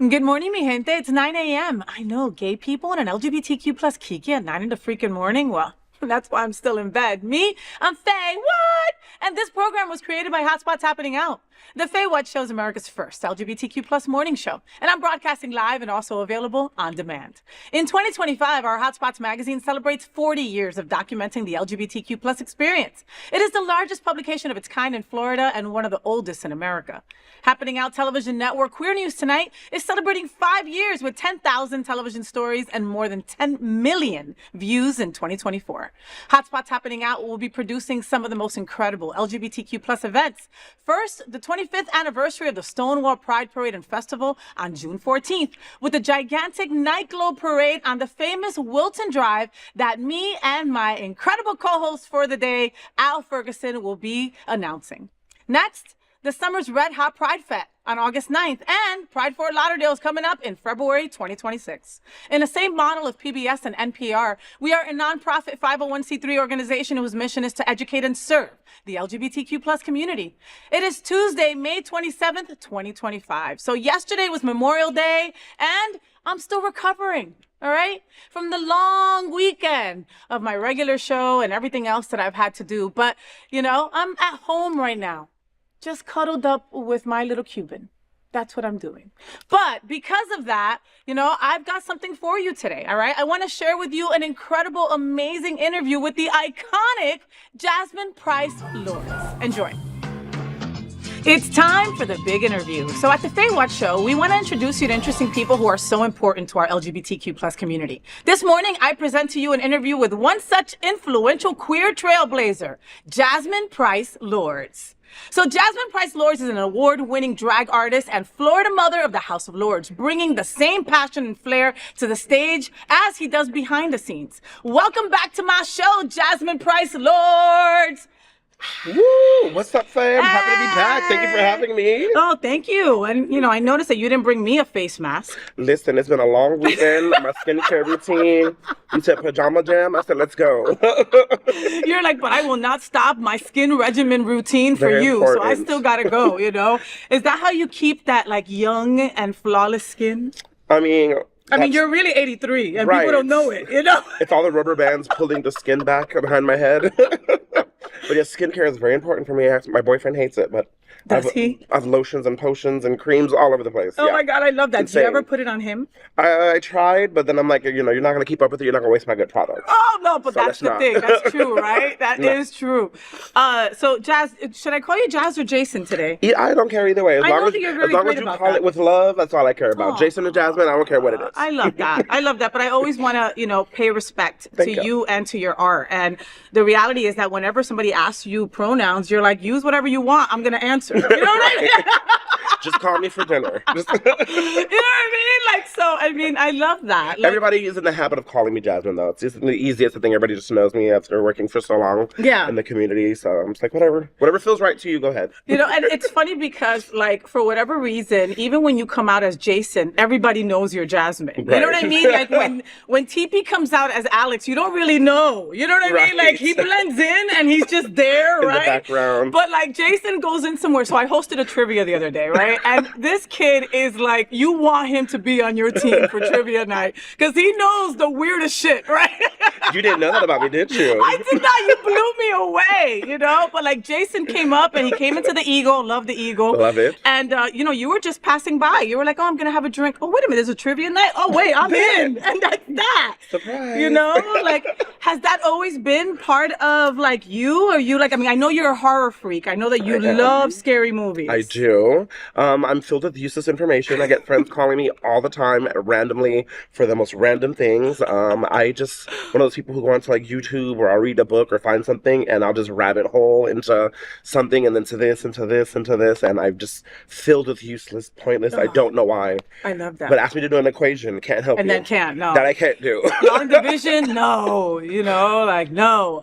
Good morning, mi gente. It's 9 a.m. I know, gay people and an LGBTQ plus kiki at 9 in the freaking morning. Well, that's why I'm still in bed. I'm FayWhat! And this program was created by Hotspots Happening Out. The FayWhat show is America's first LGBTQ plus morning show, and I'm broadcasting live and also available on demand. In 2025, our Hotspots magazine celebrates 40 years of documenting the LGBTQ plus experience. It is the largest publication of its kind in Florida and one of the oldest in America. Happening Out Television Network Queer News Tonight is celebrating 5 years with 10,000 television stories and more than 10 million views in 2024. Hotspots Happening Out will be producing some of the most incredible LGBTQ plus events. First, the 25th anniversary of the Stonewall Pride Parade and Festival on June 14th, with a gigantic night globe parade on the famous Wilton Drive that me and my incredible co-host for the day, Al Ferguson, will be announcing. Next, the summer's Red Hot Pride Fest on August 9th, and Pride Fort Lauderdale is coming up in February 2026. In the same model of PBS and NPR, we are a nonprofit 501c3 organization whose mission is to educate and serve the LGBTQ plus community. It is Tuesday, May 27th, 2025. So yesterday was Memorial Day, and I'm still recovering. All right, from the long weekend of my regular show and everything else that I've had to do. But, I'm at home right now, just cuddled up with my little Cuban. That's what I'm doing. But because of that, I've got something for you today, all right? I want to share with you an incredible, amazing interview with the iconic Jasmine Pryce Lords. Enjoy. It's time for the big interview. So at the FayWhat show, we want to introduce you to interesting people who are so important to our LGBTQ plus community. This morning, I present to you an interview with one such influential queer trailblazer, Jasmine Pryce Lords. So Jasmine Pryce Lords is an award-winning drag artist and Florida mother of the House of Lords, bringing the same passion and flair to the stage as he does behind the scenes. Welcome back to my show, Jasmine Pryce Lords. Woo! What's up, fam? Happy to be back. Thank you for having me. Oh, thank you. And, I noticed that you didn't bring me a face mask. Listen, it's been a long weekend. My skincare routine. You said pajama jam. I said, let's go. You're like, but I will not stop my skin regimen routine for Very you. important. So I still got to go, Is that how you keep that, young and flawless skin? I mean, you're really 83, and right. people don't know it, It's all the rubber bands pulling the skin back behind my head. But yeah, skincare is very important for me. My boyfriend hates it, but Does he? I have lotions and potions and creams all over the place. Oh yeah. my God, I love that. Did you Insane. ever put it on him? I tried, but then I'm like, you're not going to keep up with it. You're not going to waste my good products. Oh, no, but So that's the not. thing. That's true, right? That is true. So, Jazz, should I call you Jazz or Jason today? Yeah, I don't care either way. As I long know as, that you're very as long great as you about call that. it with love, that's all I care about. Aw. Jason or Jasmine, I don't care what it is. I love that. I love that. But I always want to, pay respect to Thank you. you and to your art. And the reality is that whenever somebody asks you pronouns, you're like, use whatever you want. I'm going to answer. You know what I mean? Just call me for dinner. You know what I mean? I love that. Everybody is in the habit of calling me Jasmine, though. It's just the easiest thing. Everybody just knows me after working for so long in the community. So I'm just like, whatever feels right to you, go ahead. And it's funny because, for whatever reason, even when you come out as Jason, everybody knows you're Jasmine. Right. You know what I mean? When TP comes out as Alex, you don't really know. You know what I mean? Right. He blends in and he's just there, In right? the background. But Jason goes in somewhere. So I hosted a trivia the other day, right? And this kid is you want him to be on your team for trivia night because he knows the weirdest shit, right? You didn't know that about me, did you? I did not. You blew me away, But Jason came up and he came into the Eagle. Love the Eagle. Love it. And, you were just passing by. You were like, oh, I'm going to have a drink. Oh, wait a minute. There's a trivia night. Oh, wait, I'm in. And that's that. Surprise. Has that always been part of you? Or you I know you're a horror freak. I know that you love scary movies. I do. I'm filled with useless information. I get friends calling me all the time randomly for the most random things. I just, one of those people who go onto YouTube or I'll read a book or find something and I'll just rabbit hole into something and then to this and to this and to this. And I'm just filled with useless, pointless. I don't know why. I love that. But ask me to do an equation. Can't help you. And then can't, no. That I can't do. Long division, no. No.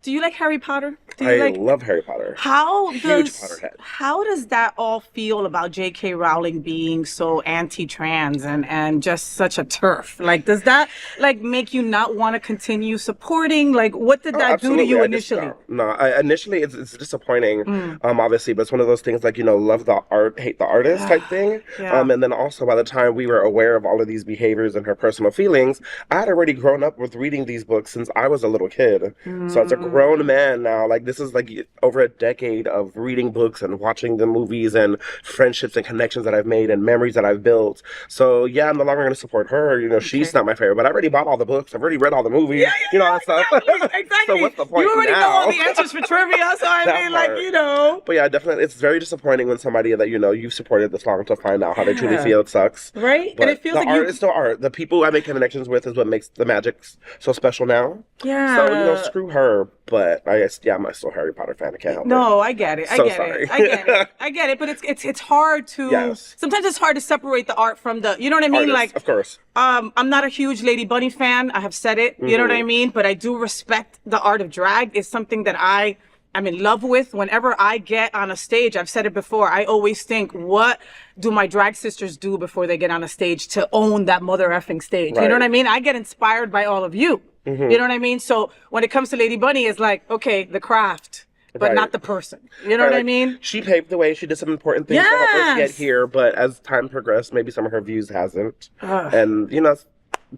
Do you like Harry Potter? Do you I like love Harry Potter. Huge Potterhead. How does that all feel about J.K. Rowling being so anti-trans and just such a TERF? Like, does that like make you not want to continue supporting? Like, what did that do to you initially? Initially it's disappointing, obviously, but it's one of those things like, you know, love the art, hate the artist type thing. Yeah. And then also by the time we were aware of all of these behaviors and her personal feelings, I had already grown up with reading these books since I was a little kid. So as a grown man now, like this is like over a decade of reading books and watching the movies and friendships and connections that I've made and memories that I've built. So yeah, I'm no longer going to support her. You know, she's not my favorite, but I already bought all the books. I've already read all the movies. You know, that stuff. Exactly. So what's the point You already now? know all the answers for trivia, so I mean, like, you know. But yeah, definitely, it's very disappointing when somebody that, you know, you've supported this long to find out how they truly feel. It sucks. Right? But And it feels the like art is still art. The people I make connections with is what makes the magic so special now. Yeah. So, you know, screw her. But I guess, yeah, I'm still a Harry Potter fan. I can't help it. No, I get it. I So get sorry. it. I get it. I get it. But it's hard to. Yes. Sometimes it's hard to separate the art from the. You know what I mean? Artists, Like, of course. I'm not a huge Lady Bunny fan. I have said it. You know what I mean? But I do respect the art of drag. It's something that I'm in love with. Whenever I get on a stage, I've said it before, I always think, what do my drag sisters do before they get on a stage to own that mother effing stage? Right. You know what I mean? I get inspired by all of you. You know what I mean? So when it comes to Lady Bunny, it's like, okay, the craft, but not the person. You know what I mean? She paved the way. She did some important things to help us get here. But as time progressed, maybe some of her views hasn't. And, you know, it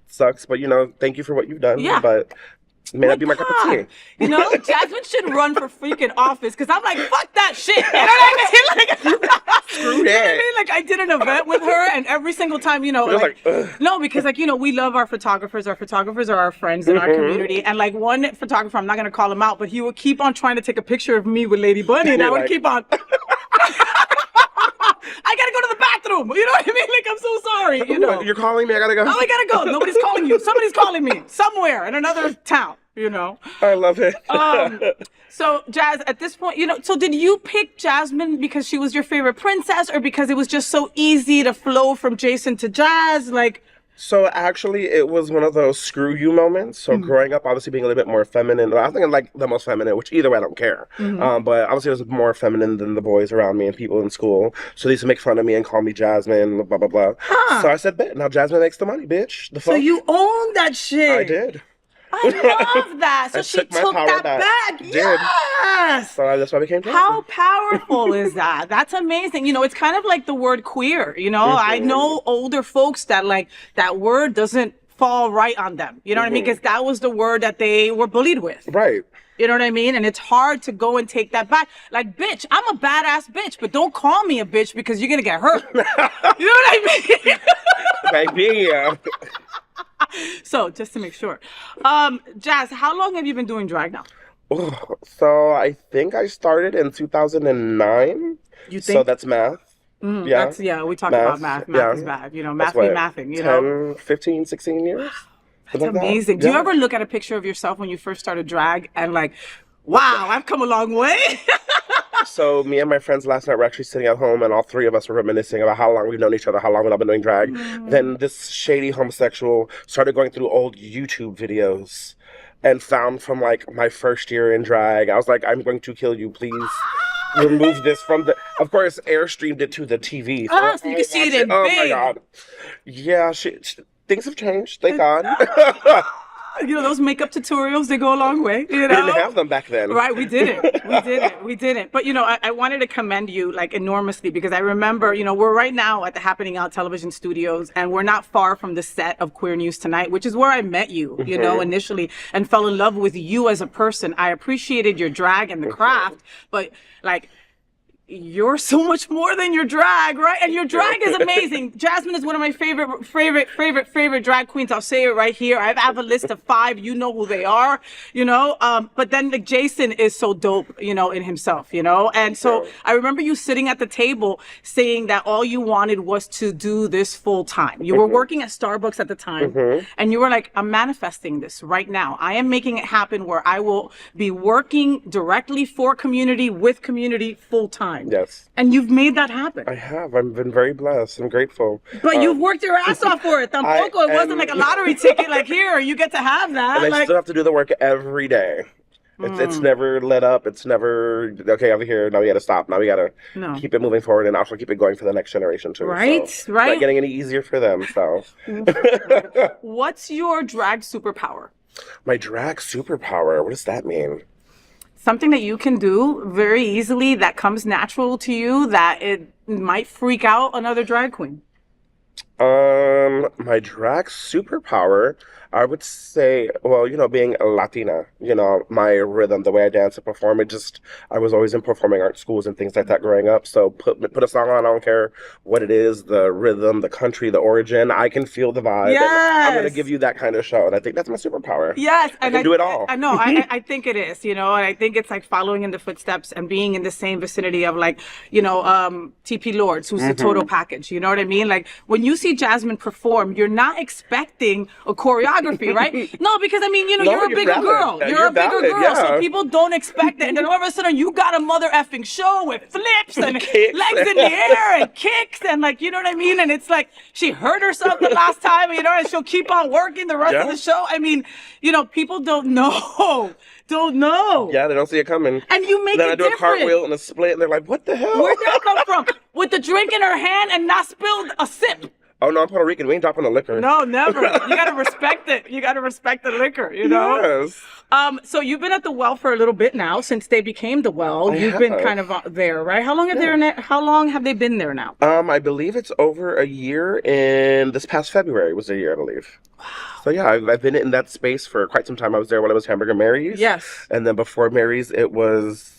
sucks. But, you know, thank you for what you've done. Yeah. But it may not be my cup of tea. You know, Jasmine should run for freaking office because I'm like, fuck that shit. You know what I mean? Like, Screw you know what that. I mean? Like, I did an event with her, and every single time, you know, like, no, because like, you know, we love our photographers. Our photographers are our friends in our community. And like one photographer, I'm not going to call him out, but he would keep on trying to take a picture of me with Lady Bunny, and I would keep on. I gotta go to the bathroom. You know what I mean? Like, I'm so sorry. You know, You're calling me. I gotta go. oh, I gotta go. Nobody's calling you. Somebody's calling me somewhere in another town. You know. I love it. So, Jazz, at this point, you know, so did you pick Jasmine because she was your favorite princess, or because it was just so easy to flow from Jason to Jazz? Like. So actually, it was one of those screw you moments. So growing up, obviously being a little bit more feminine. I think I'm like the most feminine, which either way I don't care. But obviously I was more feminine than the boys around me and people in school. So they used to make fun of me and call me Jasmine, blah, blah, blah. So I said, bet, now Jasmine makes the money, bitch. The fuck? So you own that shit. I did. I love that. So she my took power that back. back. Did. Yes. So that's why I became Jasmine. How powerful is that? That's amazing. You know, it's kind of like the word queer, you know? I know older folks that like that word doesn't fall right on them. You know what I mean? Because that was the word that they were bullied with. Right. You know what I mean? And it's hard to go and take that back. Like, bitch, I'm a badass bitch, but don't call me a bitch because you're going to get hurt. You know what I mean? Baby. So, just to make sure. Jazz, how long have you been doing drag now? So I think I started in 2009. You think? So that's math. Yeah. We talk about math. Math is bad. You know, math be mathing, you know? 10, 15, 16 years. That's amazing. Do you ever look at a picture of yourself when you first started drag and like, wow, I've come a long way? So me and my friends last night were actually sitting at home, and all three of us were reminiscing about how long we've known each other, how long we've been doing drag. Then this shady homosexual started going through old YouTube videos and found from like my first year in drag. I was like, I'm going to kill you, please. Remove this from the. Of course, Airstreamed it to the TV. So you can see it in Oh big. my god. Yeah, things have changed. Thank God. You know, those makeup tutorials, they go a long way. You know? We didn't have them back then. Right, we didn't. We didn't. But, you know, I wanted to commend you, like, enormously, because I remember, you know, we're right now at the Happening Out television studios, and we're not far from the set of Queer News Tonight, which is where I met you, you know, initially, and fell in love with you as a person. I appreciated your drag and the craft, but, like, you're so much more than your drag, right? And your drag is amazing. Jasmine is one of my favorite drag queens. I'll say it right here. I have a list of 5. You know who they are, you know? But then like Jason is so dope, you know, in himself, you know? And so I remember you sitting at the table saying that all you wanted was to do this full time. You were working at Starbucks at the time, and you were like, I'm manifesting this right now. I am making it happen where I will be working directly for community, with community, full time. Yes. And you've made that happen. I have. I've been very blessed. I'm grateful. But you've worked your ass off for it. Tampoco. It wasn't like a lottery ticket, like, here, you get to have that. And I like, still have to do the work every day. It's never let up. It's never okay over here. Now we got to stop. Now we got to No. keep it moving forward and also keep it going for the next generation too. Right, so right. It's not getting any easier for them. So, What's your drag superpower? my drag superpower. What does that mean? Something that you can do very easily that comes natural to you that it might freak out another drag queen. My drag superpower, I would say, well, being a Latina, my rhythm, the way I dance and perform, I was always in performing arts schools and things like that growing up. So put a song on, I don't care what it is, the rhythm, the country, the origin, I can feel the vibe. Yes. And I'm going to give you that kind of show. And I think that's my superpower. Yes. I can do it all. I know. I think it is, and I think it's like following in the footsteps and being in the same vicinity of like, TP Lords, who's the total package. You know what I mean? Like when you see Jasmine perform, you're not expecting a choreography, right? No, because you're a bigger valid. girl. Yeah, You're a bigger valid, girl, yeah. so people don't expect it. And then all of a sudden, you got a mother effing show with flips and Kicks. legs in the air and kicks and like, you know what I mean? And it's like she hurt herself the last time, and she'll keep on working the rest of the show. People don't know. Don't know. Yeah, they don't see it coming. And you make then it I do different. a cartwheel and a split, and they're like, "What the hell? Where'd that come from? With the drink in her hand and not spilled a sip. Oh no, I'm Puerto Rican. We ain't dropping the liquor. No, never. You gotta respect it. You gotta respect the liquor, Yes. So you've been at the Well for a little bit now, since they became the Well. You've been kind of there, right? How long have they been there now? I believe it's over a year, and this past February was a year, I believe. Wow. So yeah, I've been in that space for quite some time. I was there when it was Hamburger Mary's. Yes. And then before Mary's, it was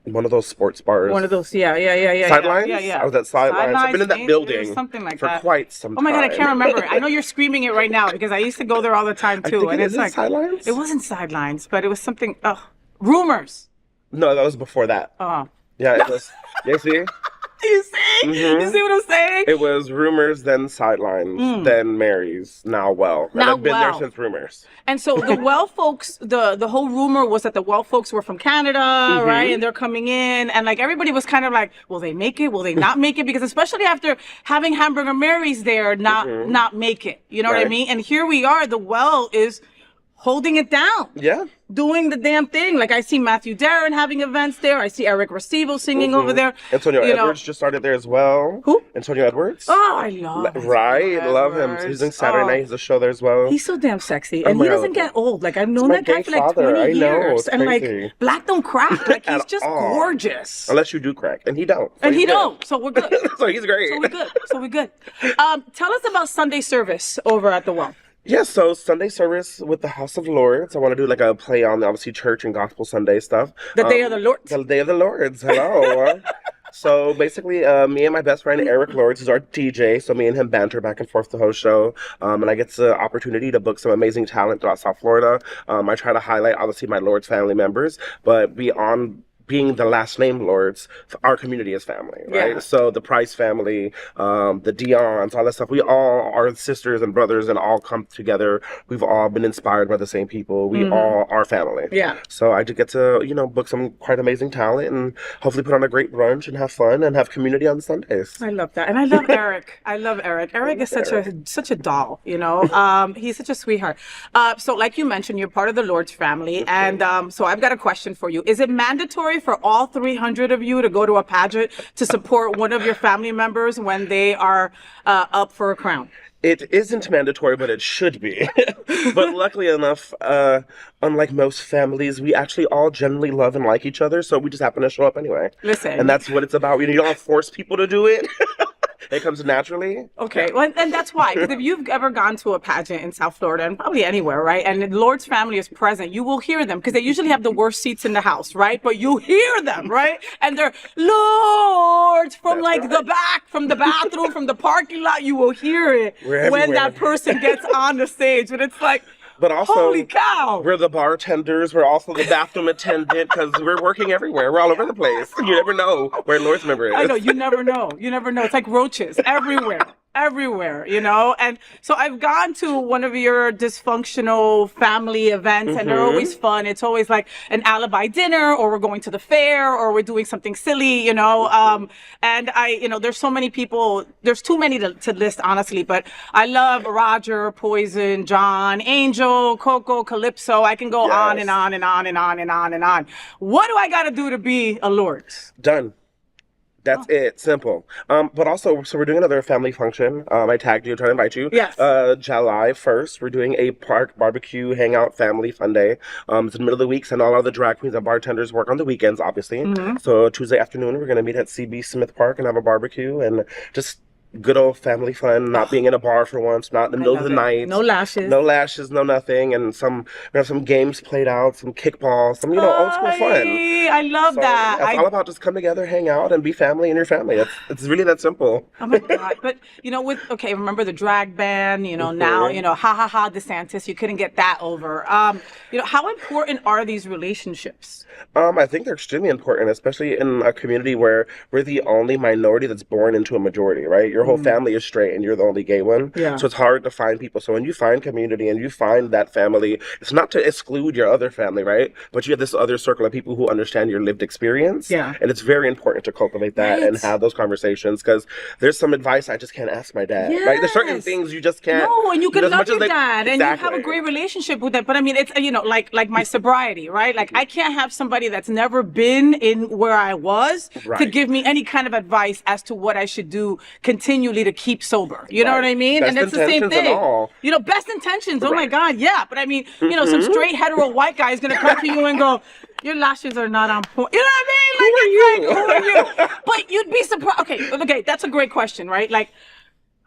one of those sports bars. One of those, yeah. Sidelines? Yeah. I was at Sidelines. I've been in that building something like for that. quite some time. Oh my God, I can't remember it. I know you're screaming it right now because I used to go there all the time too. I think and it it's is like Sidelines? It wasn't Sidelines, but it was something. Rumors. No, that was before that. Oh. Yeah, it was. You see? You see? Mm-hmm. You see what I'm saying? It was Rumors, then Sidelines, then Mary's, now Well. And Now I've been Well. there since Rumors. And so the Well folks, the whole rumor was that the Well folks were from Canada, right? And they're coming in, and like everybody was kind of like, will they make it? Will they not make it? Because especially after having Hamburger Mary's there, not make it. You know what I Right. mean? And here we are. The Well is holding it down. Yeah. Doing the damn thing. Like I see Matthew Darren having events there. I see Eric Recibo singing over there. Antonio Edwards just started there as well. Who? Antonio Edwards. Oh, I love Right, Antonio love him. Edwards. He's doing Saturday night. He's a show there as well. He's so damn sexy, Oh and my he God, doesn't get old. Like I've known my that guy gay for like father. 20 I know, years, it's and crazy. like black don't crack. Like he's At just all. gorgeous. Unless you do crack, and he don't. So And he's he good. don't, so we're good. So he's great. So we good. Tell us about Sunday service over at the Well. Yeah, so Sunday service with the House of Lords. I want to do like a play on the obviously church and gospel Sunday stuff. The Day of the Lord. The Day of the Lords. Hello. So basically, me and my best friend Eric Lords is our DJ. So me and him banter back and forth the whole show, and I get the opportunity to book some amazing talent throughout South Florida. I try to highlight obviously my Lords family members, but beyond being the last name Lords, our community is family, right? Yeah. So the Price family, the Dion's, all that stuff, we all are sisters and brothers and all come together. We've all been inspired by the same people. We all are family. Yeah. So I did get to, book some quite amazing talent and hopefully put on a great brunch and have fun and have community on Sundays. I love that. And I love Eric. Eric is such a doll, He's such a sweetheart. So like you mentioned, you're part of the Lord's family. And so I've got a question for you. Is it mandatory for all 300 of you to go to a pageant to support one of your family members when they are up for a crown? It isn't mandatory, but it should be. But luckily enough, unlike most families, we actually all generally love and like each other, so we just happen to show up anyway. Listen. And that's what it's about. You don't force people to do it. It comes naturally. Okay, well, and that's why, because if you've ever gone to a pageant in South Florida, and probably anywhere, right, and the Lord's family is present, you will hear them, because they usually have the worst seats in the house, right? But you hear them, right? And they're, Lords, from the back, from the bathroom, from the parking lot, you will hear it when that person gets on the stage. And it's like, but also, holy cow! We're the bartenders. We're also the bathroom attendant because we're working everywhere. We're all over the place. You never know where a Lord's member is. I know, you never know. You never know. It's like roaches everywhere. everywhere, you know? And so I've gone to one of your dysfunctional family events and they're always fun. It's always like an alibi dinner, or we're going to the fair, or we're doing something silly, you know? And there's so many people, there's too many to list, honestly, but I love Roger, Poison, John, Angel, Coco, Calypso. I can go on and on and on and on and on and on. What do I got to do to be a Lords? Done. That's it. Simple. But also, so we're doing another family function. I tagged you, trying to invite you. Yes. July 1st, we're doing a park barbecue hangout family fun day. It's in the middle of the week, and all of the drag queens and bartenders work on the weekends, obviously. So Tuesday afternoon, we're going to meet at CB Smith Park and have a barbecue and just good old family fun, not being in a bar for once, not in the middle of the night. No lashes. No lashes, no nothing. And we have some games played out, some kickball, some, old school fun. I love that. Yeah, it's all about just come together, hang out, and be family in your family. It's really that simple. Oh my God. But, remember the drag ban, now, ha ha ha, DeSantis, you couldn't get that over. How important are these relationships? I think they're extremely important, especially in a community where we're the only minority that's born into a majority, right? Your whole family is straight and you're the only gay one. Yeah. So it's hard to find people. So when you find community and you find that family, it's not to exclude your other family, right? But you have this other circle of people who understand your lived experience. Yeah. And it's very important to cultivate that and have those conversations, because there's some advice I just can't ask my dad. Yes. Right? There's certain things you just can't. No, and you can love your dad and you Exactly. have a great relationship with that. But I mean, it's, like my sobriety, right? Like I can't have somebody that's never been in where I was to give me any kind of advice as to what I should do continually to keep sober. You know what I mean? Best and it's the same thing. all. Best intentions. Oh my God, yeah. But I mean, some straight hetero white guy is gonna come to you and go, your lashes are not on point. You know what I mean? Who are you? But you'd be surprised. Okay, that's a great question, right? Like,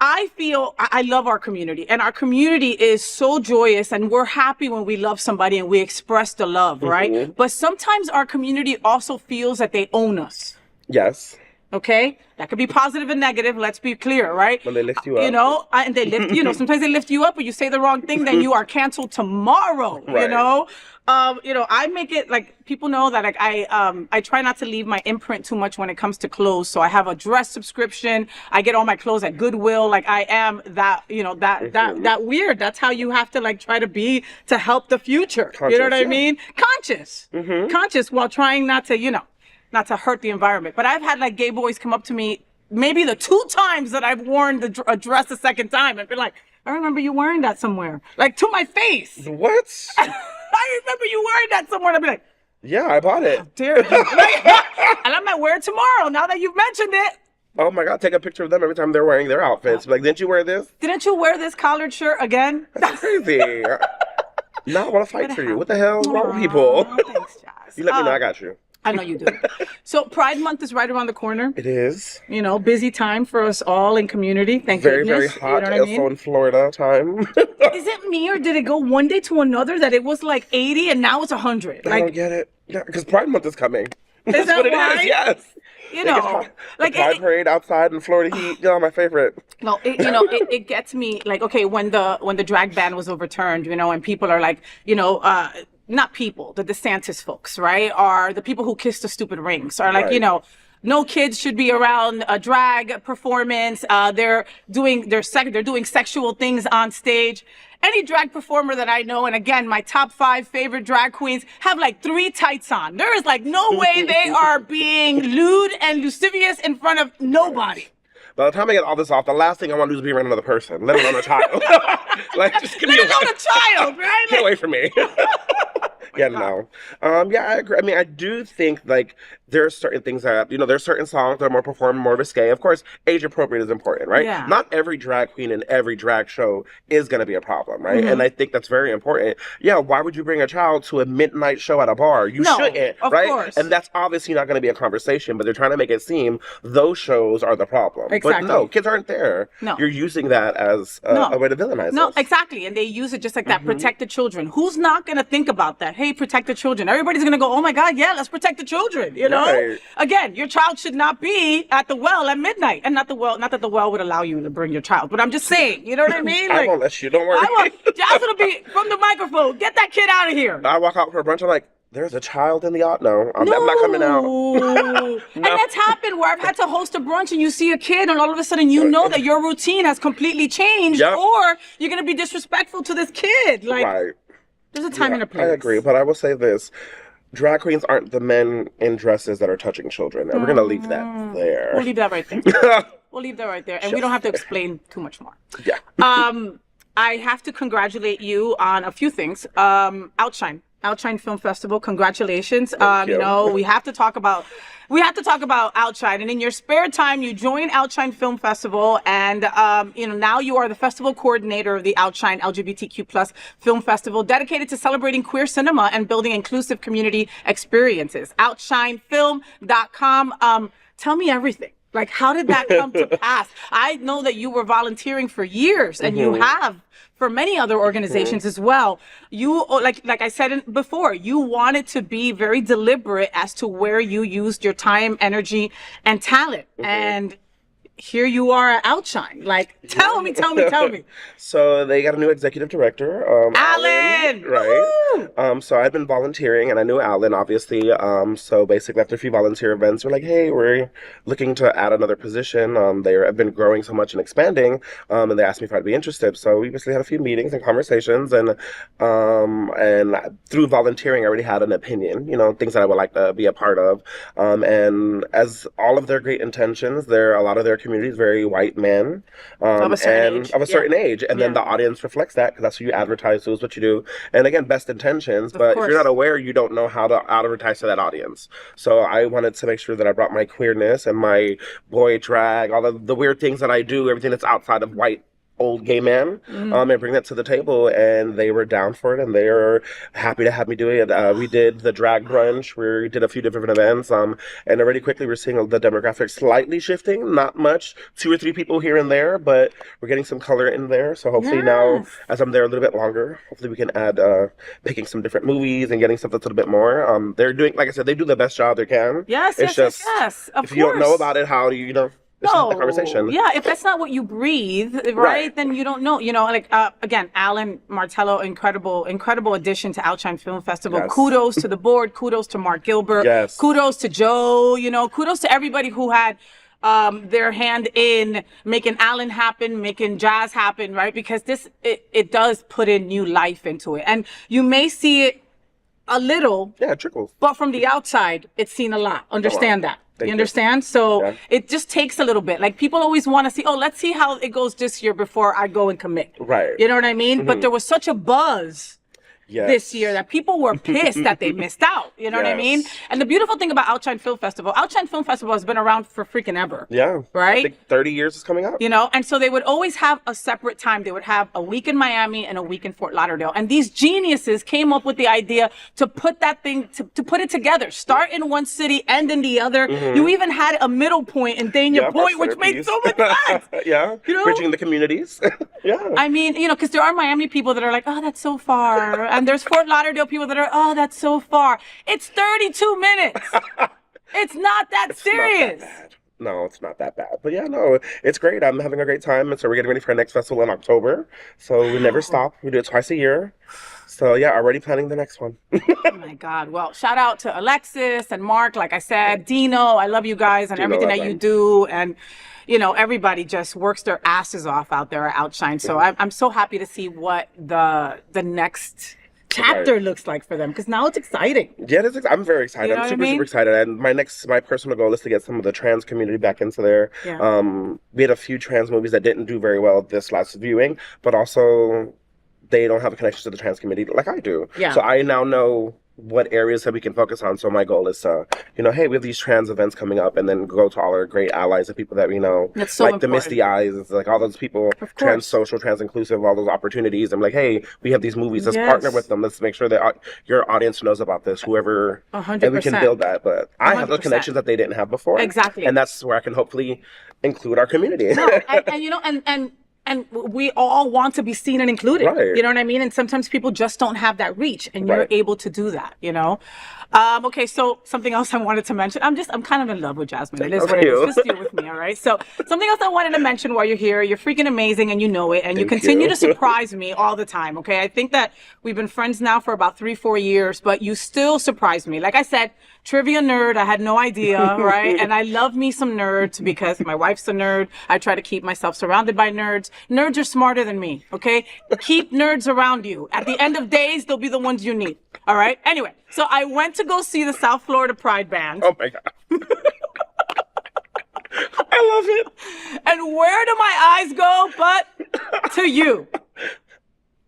I feel I love our community, and our community is so joyous, and we're happy when we love somebody and we express the love, right? But sometimes our community also feels that they own us. Yes. Okay? That could be positive and negative. Let's be clear, right? When they lift you up. And they lift, sometimes they lift you up, but you say the wrong thing, then you are canceled tomorrow, Right. I make it like people know that like I try not to leave my imprint too much when it comes to clothes. So I have a dress subscription. I get all my clothes at Goodwill. Like I am that, that weird. That's how you have to like try to be to help the future. Conscious, you know what I mean? Conscious. Conscious while trying not to, not to hurt the environment. But I've had like gay boys come up to me maybe the 2 times that I've worn a dress the second time and been like, I remember you wearing that somewhere. Like to my face. What? I remember you wearing that somewhere. And I'd be like, yeah, I bought it. dear. And I might wear it tomorrow now that you've mentioned it. Oh my God, take a picture of them every time they're wearing their outfits. Like, didn't you wear this? Didn't you wear this collared shirt again? That's crazy. No, I want to fight for you. What the hell is wrong with people? Thanks, Jazz. You let me know, I got you. I know you do. So Pride Month is right around the corner. It is. Busy time for us all in community. Thank Very, goodness. very hot. You know what I mean? Also in Florida time. Is it me or did it go one day to another that it was like 80 and now it's 100? I don't get it. Yeah, because Pride Month is coming. Is That's what it why? is, yes. Like the Pride Parade outside in Florida heat. My favorite. No, it gets me like, okay, when the drag ban was overturned, and people are like, not people, the DeSantis folks, right? Are the people who kiss the stupid rings are like, Right. no kids should be around a drag performance. They're doing sexual things on stage. Any drag performer that I know, and again, my top 5 favorite drag queens have like 3 tights on. There is like no way they are being lewd and lascivious in front of nobody. By the time I get all this off, the last thing I want to do is be around another person, let alone a child. Just give me Let alone a child, right? Get away from me. Yeah, no. Yeah, I agree. I mean, I do think, like, there are certain things that, there are certain songs that are more performed, more risque. Of course, age appropriate is important, right? Yeah. Not every drag queen in every drag show is going to be a problem, right? And I think that's very important. Yeah, why would you bring a child to a midnight show at a bar? You shouldn't, of right? course. And that's obviously not going to be a conversation, but they're trying to make it seem those shows are the problem. Exactly. But no, kids aren't there. No. You're using that as a way to villainize No, us. exactly. And they use it just like that, protect the children. Who's not going to think about that? Hey, protect the children. Everybody's going to go, oh my God, yeah, let's protect the children, Right. Again, your child should not be at the well at midnight. And not that the well would allow you to bring your child, but I'm just saying, you know what I mean? I won't let you, don't worry. Jazz will be from the microphone, get that kid out of here. I walk out for brunch, I'm like, There's a child in the yacht. No, I'm No. not coming out. And No. that's happened where I've had to host a brunch and you see a kid and all of a sudden you know that your routine has completely changed Yep. or you're going to be disrespectful to this kid. Like, Right. there's a time and a place. I agree, but I will say this. Drag queens aren't the men in dresses that are touching children, and we're going to leave that there. We'll leave that right there. We'll leave that right there. And we don't have to explain too much more. Yeah. I have to congratulate you on a few things. Outshine Film Festival, congratulations. Thank you. You know, we have to talk about Outshine. And in your spare time, you joined Outshine Film Festival, and you know, now you are the festival coordinator of the Outshine LGBTQ+ Film Festival, dedicated to celebrating queer cinema and building inclusive community experiences. OutshineFilm.com. Tell me everything. Like, how did that come to pass? I know that you were volunteering for years, and you have for many other organizations as well. You, like I said before, you wanted to be very deliberate as to where you used your time, energy, and talent. And here you are at Outshine. Like, tell me. So they got a new executive director, Alan! right? So I'd been volunteering, and I knew Alan, obviously. So basically, after a few volunteer events, we're like, hey, we're looking to add another position. They have been growing so much and expanding, and they asked me if I'd be interested. So we basically had a few meetings and conversations, and through volunteering, I already had an opinion, you know, things that I would like to be a part of. And as all of their great intentions, a lot of their communities very white men, Of a certain age. And then the audience reflects that, because that's who you advertise to, is what you do. And again, best intentions, but if you're not aware, you don't know how to advertise to that audience. So I wanted to make sure that I brought my queerness and my boy drag, all of the weird things that I do, everything that's outside of white old gay man, and bring that to the table, and they were down for it, and they are happy to have me do it. We did the drag brunch, we did a few different events, and already quickly we're seeing the demographics slightly shifting, not much, 2 or 3 people here and there, but we're getting some color in there. So hopefully now, as I'm there a little bit longer, hopefully we can add picking some different movies and getting something a little bit more. They're doing, like I said, they do the best job they can. Yes. Of if course. You don't know about it, how do you know? This is the conversation. Yeah, if that's not what you breathe, right, then you don't know. You know, like, again, Alan Martello, incredible addition to Outshine Film Festival. Yes. Kudos to the board. Kudos to Mark Gilbert. Yes. Kudos to Joe. You know, kudos to everybody who had their hand in making Alan happen, making Jazz happen, right? Because it does put in new life into it. And you may see it a little. Yeah, it trickles. But from the outside, it's seen a lot. Understand that. You understand? So it just takes a little bit. Like, people always want to see, let's see how it goes this year before I go and commit. Right. You know what I mean? But there was such a buzz this year that people were pissed that they missed out. You know what I mean? And the beautiful thing about Outshine Film Festival has been around for freaking ever. Yeah. Right? I think 30 years is coming up. You know, and so they would always have a separate time. They would have a week in Miami and a week in Fort Lauderdale. And these geniuses came up with the idea to put that thing, to put it together. Start in one city, end in the other. You even had a middle point in Dania Point, which made so much sense. You know? Bridging the communities. I mean, you know, because there are Miami people that are like, oh, that's so far. And there's Fort Lauderdale people that are, oh, that's so far. It's 32 minutes. It's not that serious. Not that bad. No, it's not that bad. But yeah, no, it's great. I'm having a great time. And so we're getting ready for our next festival in October. So we never stop. We do it twice a year. So yeah, already planning the next one. Oh my God. Well, shout out to Alexis and Mark, like I said, Dino. I love you guys and everything that you do. And you know, everybody just works their asses off out there at Outshine. So I'm so happy to see what the next chapter looks like for them, because now it's exciting. Yeah, I'm very excited. I'm super excited. And my personal goal is to get some of the trans community back into there. We had a few trans movies that didn't do very well this last viewing, but also they don't have a connection to the trans community like I do. So I now know what areas that we can focus on. So my goal is to, you know, hey, we have these trans events coming up, and then go to all our great allies and people that we know. That's so like important. The Misty Eyes, like all those people, trans social, trans inclusive, all those opportunities. I'm like, hey, we have these movies. Let's partner with them. Let's make sure that your audience knows about this, whoever, 100%. and we can build that. But I have those connections that they didn't have before. Exactly. And that's where I can hopefully include our community. No, and you know, and And we all want to be seen and included. Right. You know what I mean? And sometimes people just don't have that reach, and you're Right. able to do that, you know? Okay, so something else I wanted to mention. I'm kind of in love with Jasmine. It is what it is. Just deal with me, all right? So something else I wanted to mention while you're here. You're freaking amazing, and you know it, and you continue to surprise me all the time, okay? I think that we've been friends now for about 3-4 years, but you still surprise me. Like I said, trivia nerd, I had no idea, right? And I love me some nerds because my wife's a nerd. I try to keep myself surrounded by nerds. Nerds are smarter than me, okay? Keep nerds around you. At the end of days, they'll be the ones you need, all right? Anyway, so I went to go see the South Florida Pride Band. Oh my God. I love it. And where do my eyes go but to you?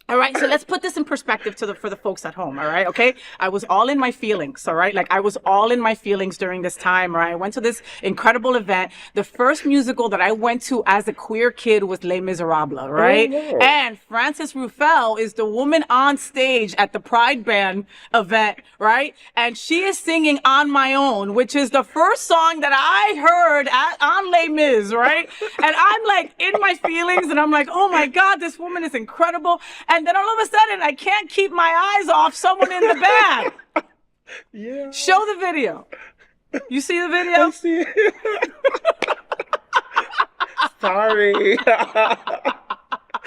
All right, so let's put this in perspective for the folks at home, all right, okay? I was all in my feelings, all right? Like, I was all in my feelings during this time, right? I went to this incredible event. The first musical that I went to as a queer kid was Les Miserables, right? Oh, wow. And Frances Ruffelle is the woman on stage at the Pride Band event, right? And she is singing On My Own, which is the first song that I heard on Les Mis, right? And I'm like in my feelings, and I'm like, oh my God, this woman is incredible. And then all of a sudden, I can't keep my eyes off someone in the band. Yeah. Show the video. You see the video? I see it. Sorry.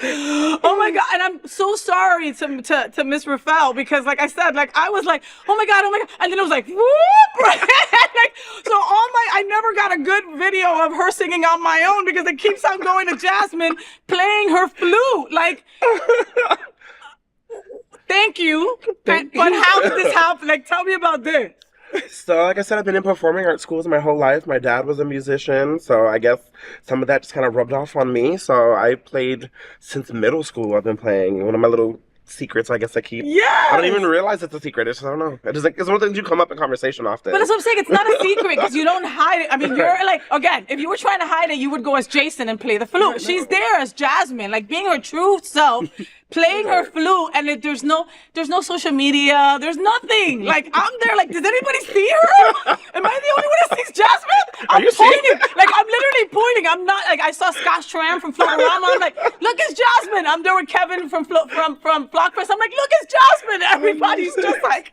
Oh my God. And I'm so sorry to Miss Ruffelle, because like I said, like I was like, oh my God. And then it was like, whoop. Like, so I never got a good video of her singing On My Own because it keeps on going to Jasmine playing her flute. Like, thank you. But how did this happen? Like, tell me about this. So, like I said, I've been in performing arts schools my whole life. My dad was a musician, so I guess some of that just kind of rubbed off on me. So I played since middle school. I've been playing. One of my little secrets, I guess I keep. Yeah. I don't even realize it's a secret. It's just, I don't know. It's like, it's one of the things you come up in conversation often. But that's what I'm saying. It's not a secret because you don't hide it. I mean, you're like, again, if you were trying to hide it, you would go as Jason and play the flute. She's there as Jasmine, like being her true self, playing her flute, and there's no social media. There's nothing. Like, I'm there. Like, does anybody see her? Am I the only one that sees Jasmine? I'm pointing. Like, I'm literally pointing. I'm not like I saw Scott Schramm from Flotorama. I'm like, look, it's Jasmine. I'm there with Kevin from Flockfest. I'm like, look, it's Jasmine. Everybody's just like.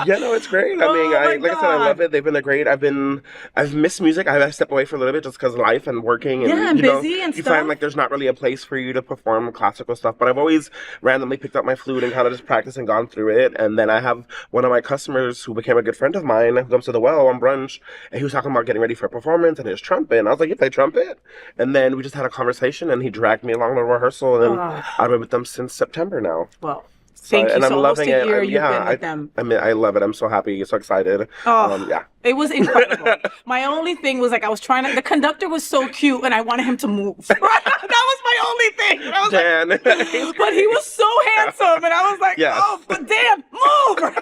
Yeah, no, it's great. I mean, like I said, I love it. They've been great. I've missed music. I've stepped away for a little bit just because of life and working and and busy and you stuff. find like there's not really a place for you to perform classical stuff. But I've always randomly picked up my flute and kind of just practiced and gone through it. And then I have one of my customers who became a good friend of mine who comes to the Well on brunch, and he was talking about getting ready for a performance and his trumpet. And I was like, you play trumpet? And then we just had a conversation, and he dragged me along the rehearsal, and I've been with them since September now. Well. Thank you. And I'm so loving to it. hear you've been with them. I mean, I love it. I'm so happy, so excited. Yeah. It was incredible. My only thing was like I was trying to. The conductor was so cute, and I wanted him to move. That was my only thing. I was Dan. like, but he was so handsome, and I was like, oh, but damn, move!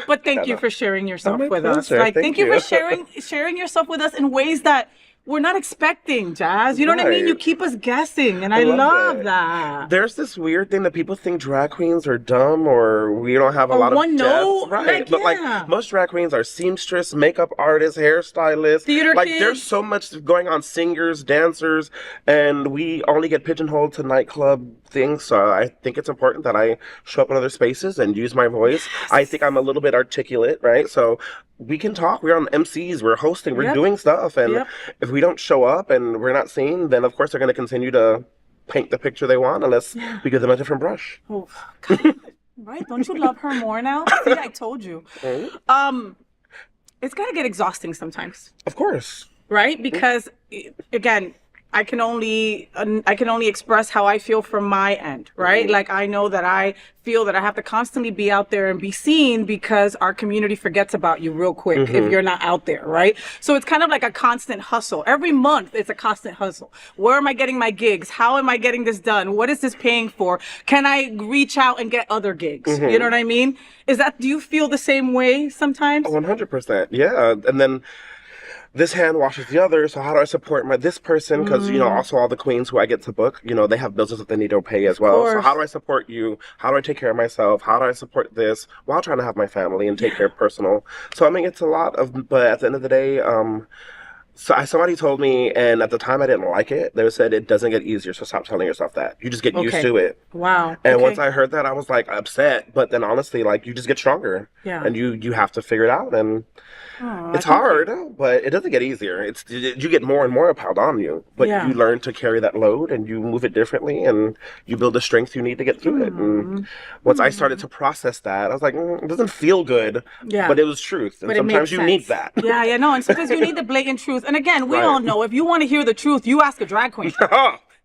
But thank you for sharing yourself with us. Like, thank you for sharing yourself with us in ways that we're not expecting, Jazz. You know what I mean? You keep us guessing, and I love that. There's this weird thing that people think drag queens are dumb or we don't have a lot of depth. Right. But like most drag queens are seamstress, makeup artists, hairstylists. Theater like kids. There's so much going on, singers, dancers, and we only get pigeonholed to nightclub things. So I think it's important that I show up in other spaces and use my voice. Yes. I think I'm a little bit articulate, right? So we can talk. We're on MCs. We're hosting. We're doing stuff. And if we don't show up and we're not seen, then of course they're going to continue to paint the picture they want unless we give them a different brush. Oh, God. Right? Don't you love her more now? See, I told you. Mm-hmm. It's got to get exhausting sometimes. Of course. Right? Because, again, I can only express how I feel from my end, right? Mm-hmm. Like, I know that I feel that I have to constantly be out there and be seen because our community forgets about you real quick if you're not out there, right? So it's kind of like a constant hustle. Every month, it's a constant hustle. Where am I getting my gigs? How am I getting this done? What is this paying for? Can I reach out and get other gigs? You know what I mean? Do you feel the same way sometimes? 100%. Yeah. And then this hand washes the other, so how do I support this person? Because, also all the queens who I get to book, they have bills that they need to pay as well. So how do I support you? How do I take care of myself? How do I support this while trying to have my family and take care of personal? So, I mean, it's a lot of, but at the end of the day, Somebody told me, and at the time I didn't like it. They said it doesn't get easier, so stop telling yourself that. You just get used Okay. to it. Wow. And Okay. once I heard that, I was like upset. But then honestly, like you just get stronger. Yeah. And you have to figure it out, and Oh, it's hard, but it doesn't get easier. You get more and more piled on you, but Yeah. you learn to carry that load, and you move it differently, and you build the strength you need to get through it. And once I started to process that, I was like, it doesn't feel good, Yeah. but it was truth, and But it sometimes makes you need sense. that. Yeah, yeah, no, and sometimes you need the blatant truth. And again, we Right. all know if you want to hear the truth, you ask a drag queen.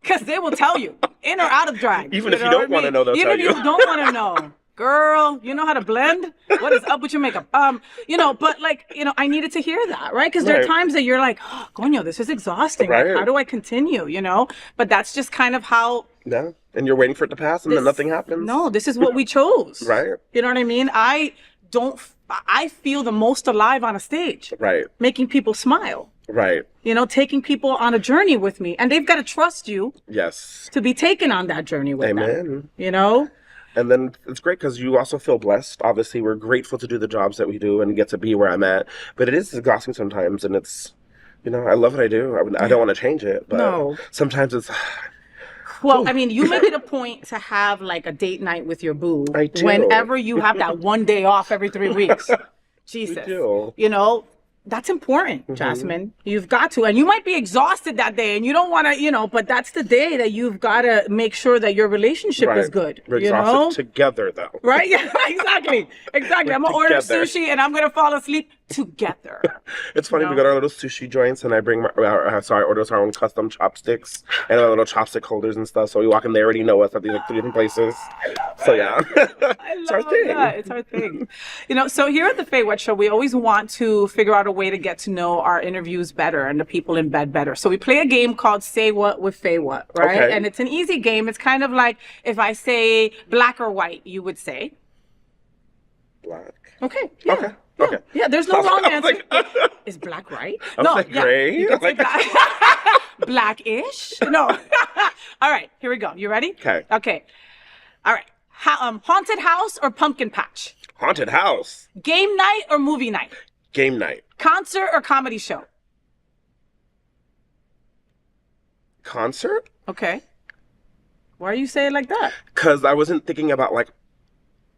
Because they will tell you, in or out of drag. Even if you know don't what I wanna mean? know, they'll Even tell if you. you don't want to know. Girl, you know how to blend? What is up with your makeup? But like, I needed to hear that, right? Because there are Right. times that you're like, oh, coño, this is exhausting. Like, Right. how do I continue, But that's just kind of how Yeah, and you're waiting for it to pass, and then nothing happens. No, this is what we chose. Right. You know what I mean? I feel the most alive on a stage. Right, Making people smile. right, Taking people on a journey with me. And they've got to trust you yes. to be taken on that journey with them. Amen. And then it's great because you also feel blessed. Obviously, we're grateful to do the jobs that we do and get to be where I'm at. But it is exhausting sometimes, and it's, I love what I do. I don't want to change it, but No. sometimes it's. Well, I mean, you make it a point to have like a date night with your boo I do. whenever you have that one day off every 3 weeks. Jesus. do. That's important, Jasmine. You've got to. And you might be exhausted that day and you don't want to, but that's the day that you've got to make sure that your relationship is good. We're exhausted together, though. Right? Yeah, exactly. Exactly. I'm going to order sushi and I'm going to fall asleep together. It's funny, we go to our little sushi joints and I bring I order our own custom chopsticks and our little chopstick holders and stuff. So we walk in, they already know us at these like 3 different places. So yeah, it's our thing. That. It's our thing. So here at the FayWhat Show, we always want to figure out a way to get to know our interviews better and the people in bed better. So we play a game called Say What with FayWhat, right? Okay. And it's an easy game. It's kind of like if I say black or white, you would say Black. okay. Yeah. Okay. Yeah. Okay. Yeah, there's no wrong I was answer. like, Is black right? I was like, gray. You can say Like- black. Blackish? No. All right, here we go. You ready? Okay. Okay. All right. Haunted house or pumpkin patch? Haunted house. Game night or movie night? Game night. Concert or comedy show? Concert? Okay. Why are you saying it like that? Because I wasn't thinking about like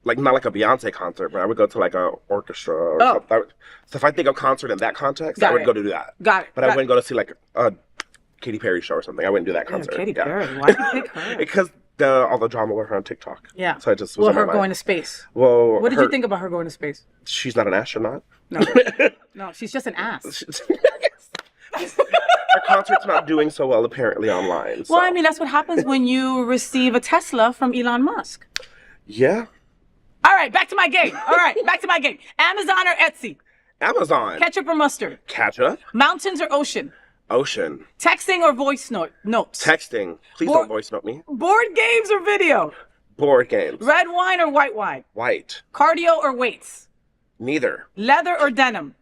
not like a Beyonce concert, but I would go to like a orchestra or something. So if I think of concert in that context, I would go to do that. Got it. But I wouldn't go to see like a Katy Perry show or something. I wouldn't do that concert. Katy Perry. Why did you pick her? Because all the drama with her on TikTok. Yeah. So I just was Well, on my her mind. going to space. Well, What did you think about her going to space? She's not an astronaut. No. No, she's just an ass. Her concert's not doing so well apparently online. So. Well, I mean, that's what happens when you receive a Tesla from Elon Musk. Yeah. All right, back to my game. All right, back to my game. Amazon or Etsy? Amazon. Ketchup or mustard? Ketchup. Mountains or ocean? Ocean. Texting or voice notes? Texting. Please don't voice note me. Board games or video? Board games. Red wine or white wine? White. Cardio or weights? Neither. Leather or denim?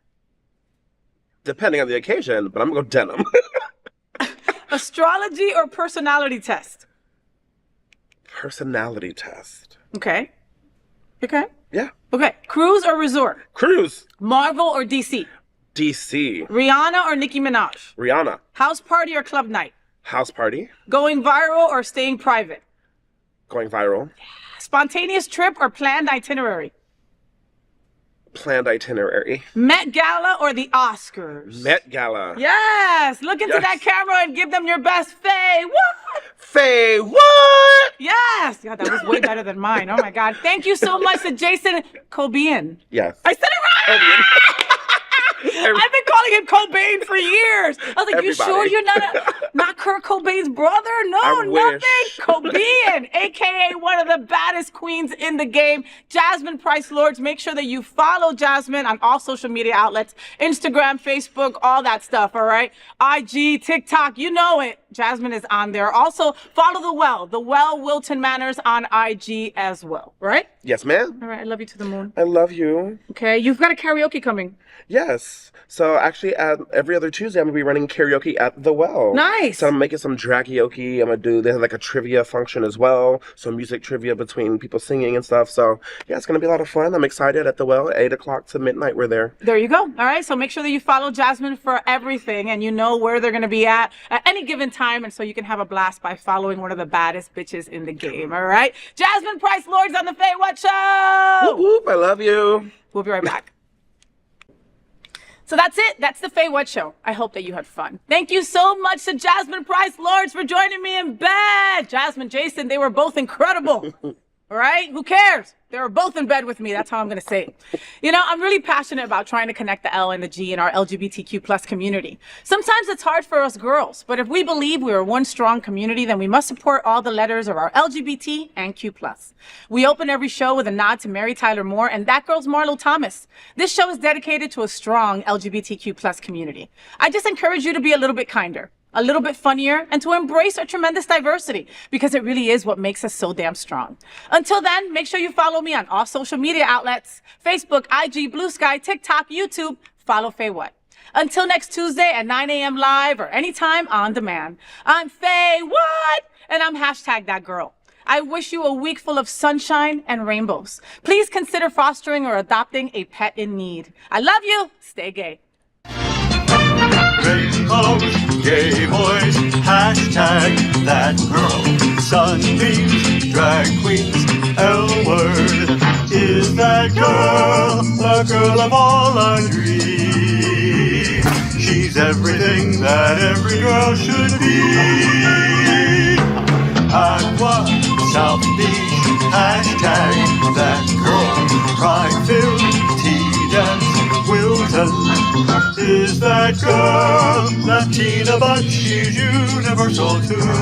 Depending on the occasion, but I'm gonna go denim. Astrology or personality test? Personality test. Okay. Okay. Yeah. Okay. Cruise or resort? Cruise. Marvel or DC? DC. Rihanna or Nicki Minaj? Rihanna. House party or club night? House party. Going viral or staying private? Going viral. Spontaneous trip or planned itinerary? Planned itinerary. Met Gala or the Oscars? Met Gala. Yes. Look into Yes. that camera and give them your best Faye. What? FayWhat? Yes. God, that was way better than mine. Oh my God. Thank you so much to Jason Cobian. Yes. I said it right. I've been calling him Cobain for years. I was like, you sure you're not Kurt Cobain's brother? No, I nothing. wish. Cobian, aka one of the baddest queens in the game, Jasmine Pryce Lords. Make sure that you follow Jasmine on all social media outlets, Instagram, Facebook, all that stuff, all right? IG, TikTok, you know it. Jasmine is on there. Also, follow The Well Wilton Manners on IG as well, right? Yes, ma'am. All right, I love you to the moon. I love you. Okay, you've got a karaoke coming. Yes. So actually, every other Tuesday, I'm gonna be running karaoke at the Well. Nice. So I'm making some dragioke. I'm gonna do. They have like a trivia function as well. So music trivia between people singing and stuff. So yeah, it's gonna be a lot of fun. I'm excited at the Well. 8 o'clock to midnight. We're there. There you go. All right. So make sure that you follow Jasmine for everything, and you know where they're gonna be at any given time, and so you can have a blast by following one of the baddest bitches in the game. All right. Jasmine Pryce Lords on the FayWhat Show. Whoop, whoop, I love you. We'll be right back. So that's it. That's the FayWhat Show. I hope that you had fun. Thank you so much to Jasmine Pryce Lords for joining me in bed. Jasmine, Jason, they were both incredible. All right? Who cares? They were both in bed with me. That's how I'm going to say it. You know, I'm really passionate about trying to connect the L and the G in our LGBTQ plus community. Sometimes it's hard for us girls, but if we believe we are one strong community, then we must support all the letters of our LGBT and Q plus. We open every show with a nod to Mary Tyler Moore, and that girl's Marlo Thomas. This show is dedicated to a strong LGBTQ plus community. I just encourage you to be a little bit kinder, a little bit funnier, and to embrace our tremendous diversity, because it really is what makes us so damn strong. Until then, make sure you follow me on all social media outlets: Facebook, IG, Blue Sky, TikTok, YouTube. Follow FayWhat. Until next Tuesday at 9 a.m. live or anytime on demand. I'm FayWhat, and I'm #thatgirl. I wish you a week full of sunshine and rainbows. Please consider fostering or adopting a pet in need. I love you. Stay gay. Rainbows, gay boys, #thatgirl. Sunbeams, drag queens, L-word. Is that girl the girl of all our dreams? She's everything that every girl should be. Aqua, South Beach, #thatgirl. Pride-filled, tea dance, Wilton. Is that girl Latina, but she's universal too?